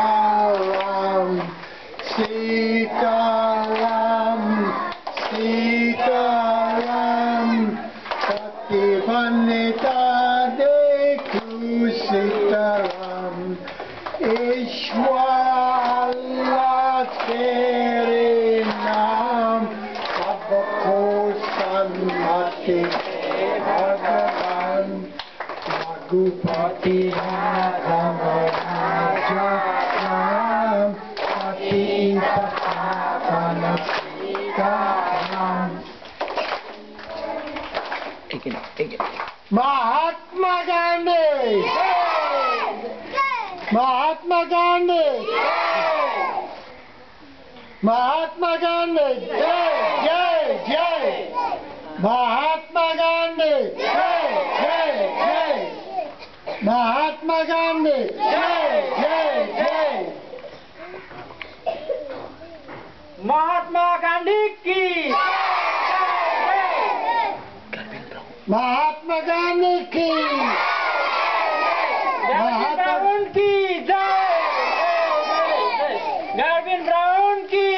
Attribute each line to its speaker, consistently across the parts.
Speaker 1: Sitaram, Sitaram, Sitaram, Pativanita dekhu Sitaram, Ishwar Allah tere naam, sabko sanmati Bhagavan, Raghupati Ram Raja Ram, Patita Pavan Sitaram. Mahatma Gandhi! Mahatma Gandhi! Mahatma Gandhi! Jai! Jai! Jai! Mahatma Gandhi! Jai! Jai! Jai! Mahatma Gandhi! Jai! Jai! Jai!
Speaker 2: Mahatma Gandhi की
Speaker 1: Mahatma Gandhi ki!
Speaker 2: Garvin Brown की जय, Garvin Brown की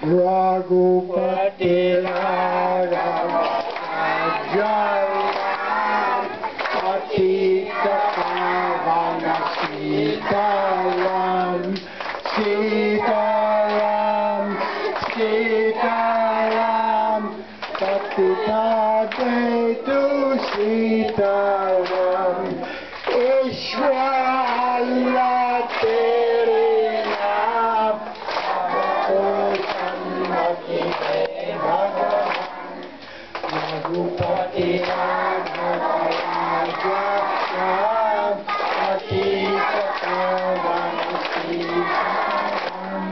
Speaker 1: Raghupati Ram Jai Ram, Patita Pavan Sitaram, Sitaram, Sitaram, Patita dekhu Sitaram, Ishwar Allah tere naam, sabko sanmati Bhagavan, Raghupati Ram Raja Ram, Patita Pavan Sitaram.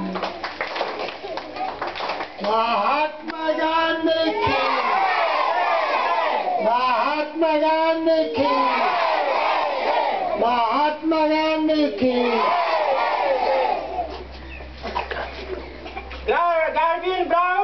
Speaker 1: Mahatma Gandhi ki! Mahatma Gandhi ki! Mahatma Gandhi ki!
Speaker 2: Garvin brown